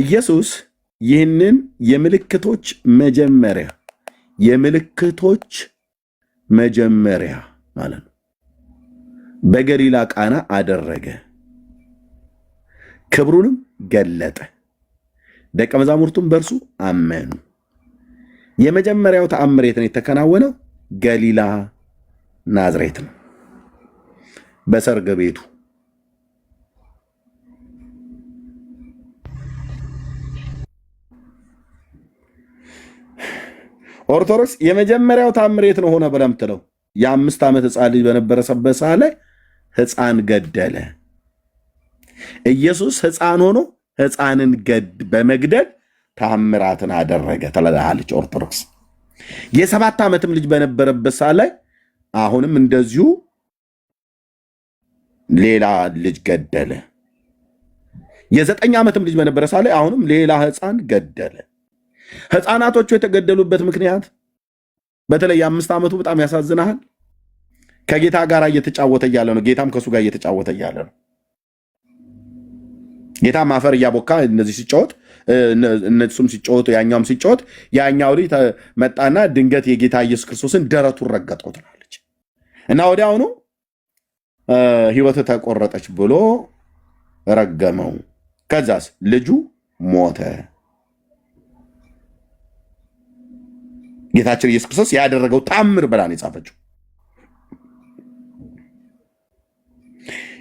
ኢየሱስ ይህንን የምልክቶች መጀመሪያ ማለት ነው በገሊላ ቃና አደረገ፣ ክብሩንም ገለጠ፣ ደቀ መዛሙርቱም በእርሱ አመኑ። የመጀመሪያው ተአምር የት ነው የተከናወነው? ገሊላ ናዝሬት ነው፣ በሰርግ ቤቱ። ኦርቶዶክስ የመጀመሪያው ተአምር የት ነው ሆነ ብለህ የምትለው? የ5 ዓመት ሕፃን ልጅ በነበረበት ሰዓት ላይ ሕፃን ገደለ። ኢየሱስ ሕፃን ሆኖ ሕፃንን በመግደል ተአምራትን አደረገ ትላለች ኦርቶዶክስ። የ7 ዓመትም ልጅ በነበረበት ሰዓት ላይ አሁንም እንደዚሁ ሌላ ልጅ ገደለ። የ9 ዓመትም ልጅ በነበረ ሳለ አሁንም ሌላ ሕፃን ገደለ። ሕፃናቶቹ የተገደሉበት ምክንያት በተለይ የ5 ዓመቱ በጣም ያሳዝናል። ከጌታ ጋር እየተጫወተ እያለ ነው። ጌታም ከእሱ ጋር እየተጫወተ እያለ ነው። ጌታም አፈር እያቦካ እነዚህ ሲጫወት እነሱም ሲጫወቱ ያኛውም ሲጫወት ያኛው ልጅ መጣና ድንገት የጌታ ኢየሱስ ክርስቶስን ደረቱን ረገጠው ትላለች እና ወዲያውኑ ሕይወት ተቆረጠች ብሎ ረገመው። ከዛስ ልጁ ሞተ። ጌታችን ኢየሱስ ክርስቶስ ያደረገው ታምር ብላ ነው የጻፈችው።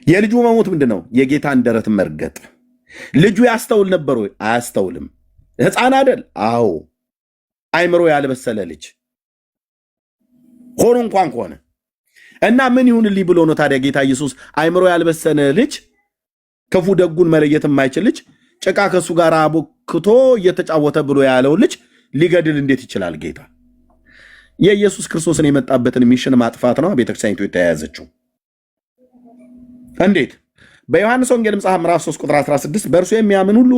የልጁ መሞት ምንድን ነው? የጌታን ደረት መርገጥ። ልጁ ያስተውል ነበር ወይ? አያስተውልም። ሕፃን አይደል? አዎ። አይምሮ ያልበሰለ ልጅ ሆኖ እንኳን ከሆነ እና ምን ይሁንልኝ ብሎ ነው ታዲያ ጌታ ኢየሱስ አይምሮ ያልበሰለ ልጅ፣ ክፉ ደጉን መለየት የማይችል ልጅ፣ ጭቃ ከሱ ጋር አቦክቶ እየተጫወተ ብሎ ያለው ልጅ ሊገድል እንዴት ይችላል ጌታ? የኢየሱስ ክርስቶስን የመጣበትን ሚሽን ማጥፋት ነው ቤተክርስቲያኒቱ የተያያዘችው። እንዴት? በዮሐንስ ወንጌል መጽሐፍ ምዕራፍ 3 ቁጥር 16 በእርሱ የሚያምን ሁሉ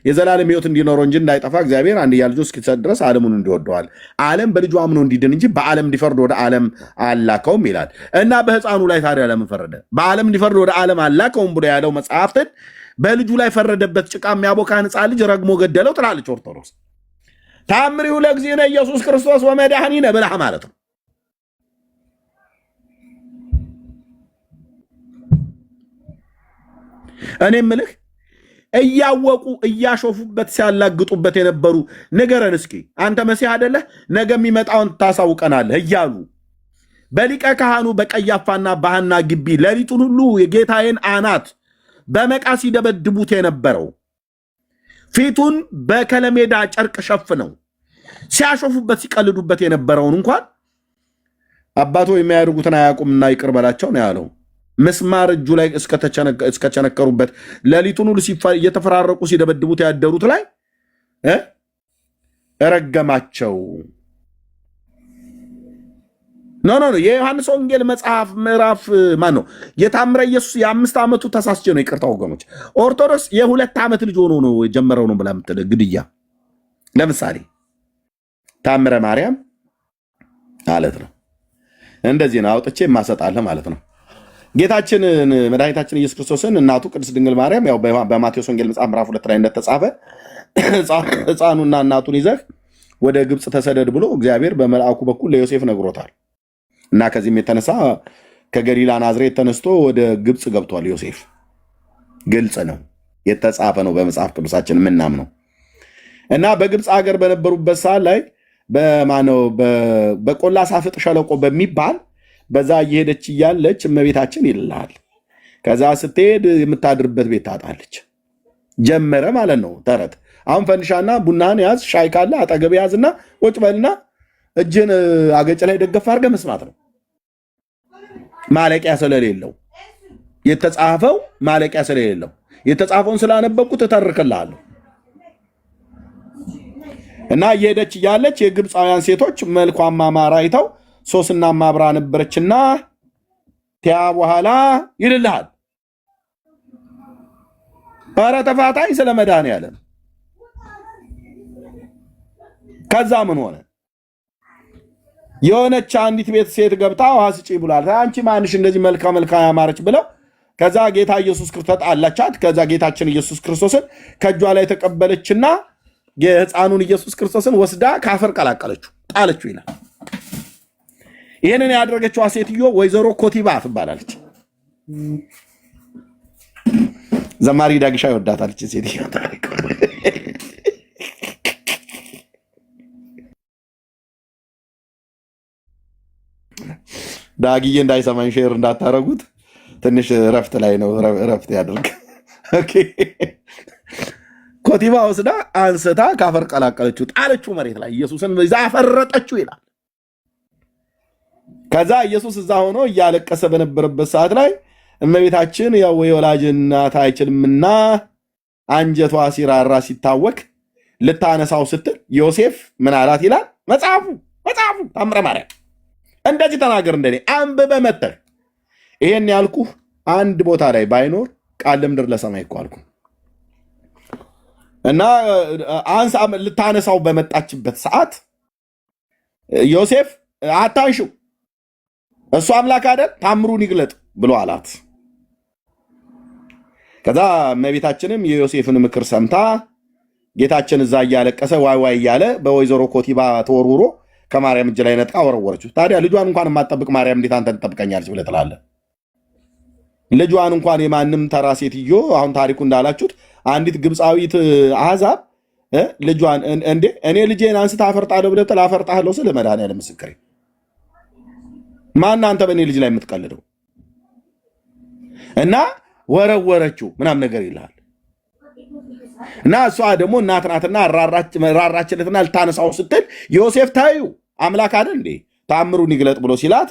የዘላለም ሕይወት እንዲኖረው እንጂ እንዳይጠፋ እግዚአብሔር አንድያ ልጁን እስኪሰጥ ድረስ ዓለሙን እንዲወደዋል፣ ዓለም በልጁ አምኖ እንዲድን እንጂ በዓለም እንዲፈርድ ወደ ዓለም አላከውም ይላል። እና በሕፃኑ ላይ ታዲያ ለምን ፈረደ? በዓለም እንዲፈርድ ወደ ዓለም አላከውም ብሎ ያለው መጽሐፍትን በልጁ ላይ ፈረደበት። ጭቃ የሚያቦካን ሕፃን ልጅ ረግሞ ገደለው ትላለች ኦርቶዶክስ። ታምሪሁ ለእግዚእነ ኢየሱስ ክርስቶስ ወመድኃኒነ ብለህ ማለት ነው። እኔ ምልህ እያወቁ እያሾፉበት ሲያላግጡበት የነበሩ ንገረን እስኪ አንተ መሲህ አይደለህ ነገ የሚመጣውን ታሳውቀናለህ እያሉ በሊቀ ካህኑ በቀያፋና በሐና ግቢ ሌሊቱን ሁሉ የጌታዬን አናት በመቃ ሲደበድቡት የነበረው ፊቱን በከለሜዳ ጨርቅ ሸፍነው ሲያሾፉበት ሲቀልዱበት የነበረውን እንኳን አባቶ የሚያደርጉትን አያውቁምና ይቅር በላቸው ነው ያለው። ምስማር እጁ ላይ እስከቸነከሩበት ሌሊቱን ሁሉ እየተፈራረቁ ሲደበድቡት ያደሩት ላይ ረገማቸው። ኖ የዮሐንስ ወንጌል መጽሐፍ ምዕራፍ ማን ነው የታምረ ኢየሱስ የ5 ዓመቱ ተሳስቼ ነው። ይቅርታ ወገኖች፣ ኦርቶዶክስ የ2 ዓመት ልጅ ሆኖ ነው የጀመረው ነው ብላ የምትል ግድያ። ለምሳሌ ታምረ ማርያም ማለት ነው እንደዚህ ነው አውጥቼ የማሰጣለህ ማለት ነው። ጌታችን መድኃኒታችን ኢየሱስ ክርስቶስን እናቱ ቅድስት ድንግል ማርያም ያው በማቴዎስ ወንጌል መጽሐፍ ምዕራፍ 2 ላይ እንደተጻፈ ሕፃኑና እናቱን ይዘህ ወደ ግብፅ ተሰደድ ብሎ እግዚአብሔር በመልአኩ በኩል ለዮሴፍ ነግሮታል። እና ከዚህም የተነሳ ከገሊላ ናዝሬት ተነስቶ ወደ ግብፅ ገብቷል ዮሴፍ። ግልጽ ነው፣ የተጻፈ ነው በመጽሐፍ ቅዱሳችን የምናምነው። እና በግብፅ ሀገር በነበሩበት ሰዓት ላይ በቆላ ሳፍጥ ሸለቆ በሚባል በዛ እየሄደች እያለች እመቤታችን ይልሃል። ከዛ ስትሄድ የምታድርበት ቤት ታጣለች። ጀመረ ማለት ነው ተረት። አሁን ፈንሻና ቡናን ያዝ፣ ሻይ ካለ አጠገብ ያዝና ቁጭ በልና እጅን አገጭ ላይ ደገፍ አድርገህ መስማት ነው። ማለቂያ ስለሌለው የተጻፈው ማለቂያ ስለሌለው የተጻፈውን ስላነበብኩት እተርክልሃለሁ። እና እየሄደች እያለች የግብፃውያን ሴቶች መልኳም ማማር አይተው ሶስና ማብራ ነበረችና ቲያ በኋላ ይልልሃል ኧረ ተፋታኝ ስለ መድኃኒዓለም። ከዛ ምን ሆነ? የሆነች አንዲት ቤት ሴት ገብታ ውሃ ስጪ ብሏል። አንቺ ማንሽ እንደዚህ መልካ ያማረች ብለው ከዛ ጌታ ኢየሱስ ክርስቶስ አላቻት። ከዛ ጌታችን ኢየሱስ ክርስቶስን ከእጇ ላይ ተቀበለችና የሕፃኑን ኢየሱስ ክርስቶስን ወስዳ ካፈር ቀላቀለችው፣ ጣለችው ይላል። ይህንን ያደረገችዋ ሴትዮ ወይዘሮ ኮቲባ ትባላለች። ዘማሪ ዳግሻ ይወዳታለች ሴትዮ። ዳግዬ እንዳይሰማኝ ሼር እንዳታረጉት፣ ትንሽ ረፍት ላይ ነው። ረፍት ያደርግ። ኮቲባ ወስዳ አንስታ ካፈር ቀላቀለችው፣ ጣለችው መሬት ላይ ኢየሱስን ይዛ አፈረጠችው ይላል። ከዛ ኢየሱስ እዛ ሆኖ እያለቀሰ በነበረበት ሰዓት ላይ እመቤታችን ያው የወላጅ እናት አይችልምና አንጀቷ ሲራራ ሲታወክ ልታነሳው ስትል ዮሴፍ ምን አላት ይላል መጽሐፉ ታምረ ማርያም እንደዚህ ተናገር፣ እንደኔ አንብበ መተህ ይሄን ያልኩህ አንድ ቦታ ላይ ባይኖር ቃል ለምድር ለሰማይ እኮ አልኩ እና አንሳ ልታነሳው በመጣችበት ሰዓት ዮሴፍ አታንሺው እሱ አምላክ አይደል ታምሩን ይግለጥ ብሎ አላት። ከዛ እመቤታችንም የዮሴፍን ምክር ሰምታ ጌታችን እዛ እያለቀሰ ዋይ ዋይ እያለ በወይዘሮ ኮቲባ ተወርውሮ ከማርያም እጅ ላይ ነጥቃ ወረወረችው። ታዲያ ልጇን እንኳን የማትጠብቅ ማርያም እንዴት አንተን ትጠብቀኛለች ብለህ ትላለህ? ልጇን እንኳን የማንም ተራ ሴትዮ አሁን ታሪኩ እንዳላችሁት አንዲት ግብፃዊት አሕዛብ ልጇን እንዴ እኔ ልጄን አንስታ አፈርጣለሁ ብለህ ጥላ አፈርጣለሁ ስለ መድኃኒዓለም ምስክሬ ማን አንተ በእኔ ልጅ ላይ የምትቀልደው? እና ወረወረችው ምናም ነገር ይልሃል። እና እሷ ደግሞ እናት ናትና ራራችለትና ልታነሳው ስትል ዮሴፍ ታዩ አምላክ አይደል እንዴ ተአምሩን ይግለጥ ብሎ ሲላት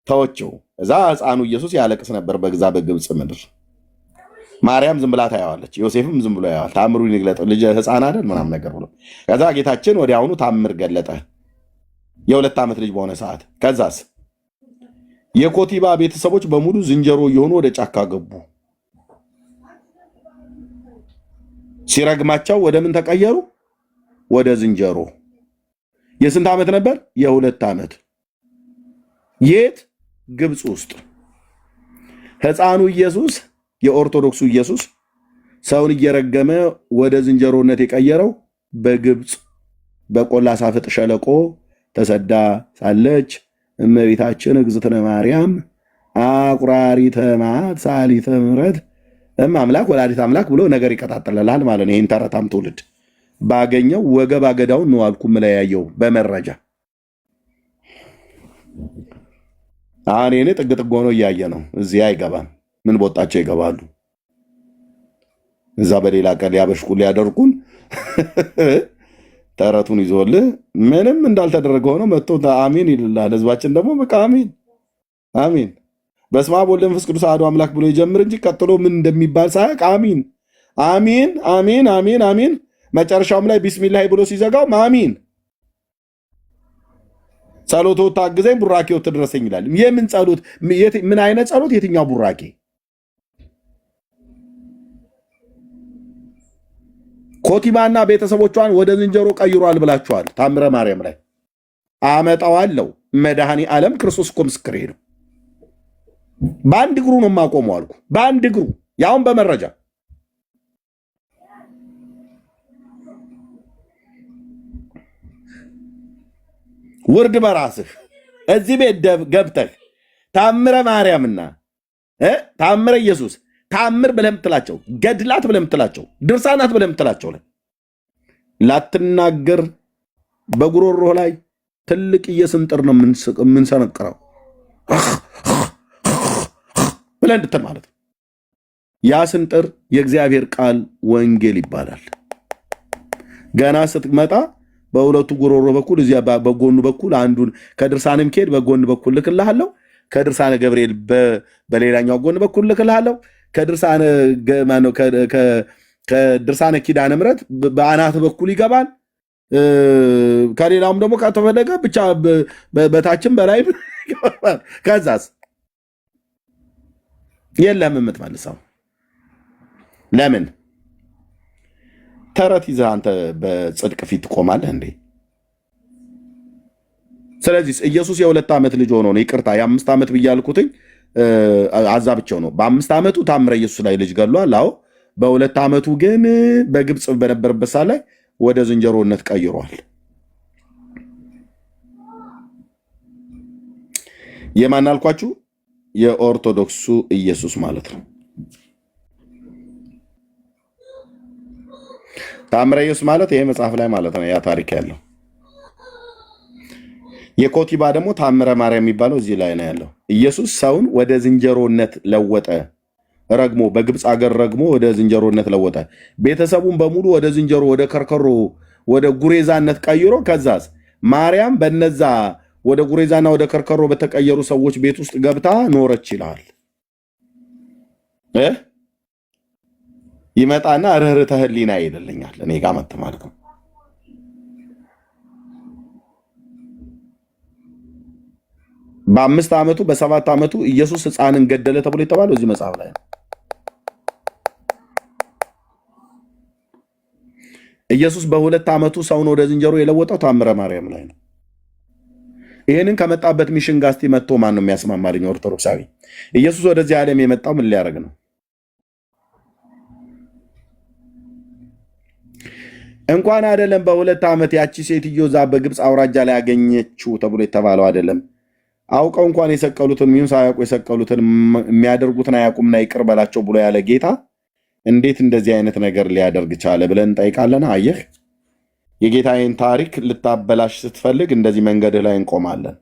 ተወችው። እዛ ሕፃኑ ኢየሱስ ያለቅስ ነበር በግብፅ ምድር። ማርያም ዝም ብላ ታየዋለች፣ ዮሴፍም ዝም ብሎ ያዋል። ተአምሩን ይግለጥ ልጅ ሕፃን አይደል ምናም ነገር ብሎ ከዛ ጌታችን ወዲያውኑ ተአምር ገለጠ የ2 ዓመት ልጅ በሆነ ሰዓት። ከዛስ የኮቲባ ቤተሰቦች በሙሉ ዝንጀሮ እየሆኑ ወደ ጫካ ገቡ። ሲረግማቸው ወደ ምን ተቀየሩ? ወደ ዝንጀሮ። የስንት ዓመት ነበር? የ2 ዓመት። የት? ግብፅ ውስጥ። ሕፃኑ ኢየሱስ የኦርቶዶክሱ ኢየሱስ ሰውን እየረገመ ወደ ዝንጀሮነት የቀየረው በግብፅ በቆላ ሳፍጥ ሸለቆ ተሰዳ ሳለች እመቤታችን እግዝእትነ ማርያም አቁራሪተ መዓት ሰዓሊተ ምሕረት አምላክ ወላዲተ አምላክ ብሎ ነገር ይቀጣጥለላል ማለት ነው። ይህን ተረታም ትውልድ ባገኘው ወገብ አገዳውን ነው አልኩ መለያየው በመረጃ እኔ ጥግ ጥግ ሆኖ እያየ ነው። እዚህ አይገባም። ምን ቦጣቸው ይገባሉ? እዛ በሌላ ቀን ሊያበሽቁ ሊያደርጉን ተረቱን ይዞልህ ምንም እንዳልተደረገ ሆኖ መጥቶ አሜን ይልላል። ህዝባችን ደግሞ በቃ አሜን አሜን በስመ አብ ወወልድ ወመንፈስ ቅዱስ አሐዱ አምላክ ብሎ ይጀምር እንጂ ቀጥሎ ምን እንደሚባል ሳያውቅ አሜን አሜን አሜን አሜን አሜን መጨረሻውም ላይ ቢስሚላህ ብሎ ሲዘጋው አሜን ጸሎቱ ታግዘኝ ቡራኬው ትድረሰኝ ይላል። የምን ጸሎት? ምን አይነት ጸሎት? የትኛው ቡራኬ? ኮቲባና ቤተሰቦቿን ወደ ዝንጀሮ ቀይሯል ብላችኋል። ታምረ ማርያም ላይ አመጣዋለሁ። መድኃኔ ዓለም ክርስቶስ እኮ ምስክሬ ነው። በአንድ እግሩ ነው የማቆመው አልኩ። በአንድ እግሩ ያውን በመረጃ ውርድ በራስህ እዚህ ቤት ገብተህ ታምረ ማርያምና ታምረ ኢየሱስ ታምር ብለህ የምትላቸው ገድላት ብለህ የምትላቸው ድርሳናት ብለህ የምትላቸው ላይ ላትናገር በጉሮሮ ላይ ትልቅ የስንጥር ነው የምንሰነቅረው ብለህ እንድትል ማለት ነው። ያ ስንጥር የእግዚአብሔር ቃል ወንጌል ይባላል። ገና ስትመጣ በሁለቱ ጉሮሮ በኩል እዚያ በጎኑ በኩል አንዱን ከድርሳንም ኬድ በጎን በኩል ልክልሃለሁ፣ ከድርሳነ ገብርኤል በሌላኛው ጎን በኩል ልክልሃለሁ፣ ከድርሳነ ኪዳነ ምሕረት በአናት በኩል ይገባል። ከሌላውም ደግሞ ከተፈለገ ብቻ በታችም በላይ ይገባል። ከዛስ የለም የምትመልሰው ለምን? ተረት ይዘህ አንተ በጽድቅ ፊት ትቆማለህ እንዴ? ስለዚህ ኢየሱስ የ2 ዓመት ልጅ ሆኖ ነው። ይቅርታ የ5 ዓመት ብያልኩትኝ አዛብቸው ነው። በ5 ዓመቱ ታምረ ኢየሱስ ላይ ልጅ ገድሏል። አዎ በ2 ዓመቱ ግን በግብፅ በነበረበት ሰዓት ላይ ወደ ዝንጀሮነት ቀይሯል። የማን አልኳችሁ? የኦርቶዶክሱ ኢየሱስ ማለት ነው። ታምረ ኢየሱስ ማለት ይሄ መጽሐፍ ላይ ማለት ነው። ያ ታሪክ ያለው የኮቲባ ደግሞ ታምረ ማርያም የሚባለው እዚህ ላይ ነው ያለው። ኢየሱስ ሰውን ወደ ዝንጀሮነት ለወጠ። ረግሞ በግብፅ ሀገር ረግሞ ወደ ዝንጀሮነት ለወጠ። ቤተሰቡን በሙሉ ወደ ዝንጀሮ፣ ወደ ከርከሮ፣ ወደ ጉሬዛነት ቀይሮ ከዛስ ማርያም በነዛ ወደ ጉሬዛና ወደ ከርከሮ በተቀየሩ ሰዎች ቤት ውስጥ ገብታ ኖረች ይላል። ይመጣና ርህርተ ህሊና ይልልኛል እኔ ጋር መጥ ማለት ነው። በ5 ዓመቱ በ7 ዓመቱ ኢየሱስ ሕፃንን ገደለ ተብሎ የተባለው እዚህ መጽሐፍ ላይ ነው። ኢየሱስ በ2 ዓመቱ ሰውን ወደ ዝንጀሮ የለወጠው ታምረ ማርያም ላይ ነው። ይህንን ከመጣበት ሚሽን ጋር እስቲ መጥቶ ማን ነው የሚያስማማልኝ? ኦርቶዶክሳዊ ኢየሱስ ወደዚህ ዓለም የመጣው ምን ሊያደርግ ነው? እንኳን አይደለም በ2 ዓመት ያቺ ሴትዮ እዛ በግብፅ አውራጃ ላይ ያገኘችው ተብሎ የተባለው አይደለም። አውቀው እንኳን የሰቀሉትን ሚሁን ሳያውቁ የሰቀሉትን የሚያደርጉትን አያውቁምና ይቅር በላቸው ብሎ ያለ ጌታ እንዴት እንደዚህ አይነት ነገር ሊያደርግ ቻለ ብለን እንጠይቃለን። አየህ፣ የጌታዬን ታሪክ ልታበላሽ ስትፈልግ እንደዚህ መንገድህ ላይ እንቆማለን።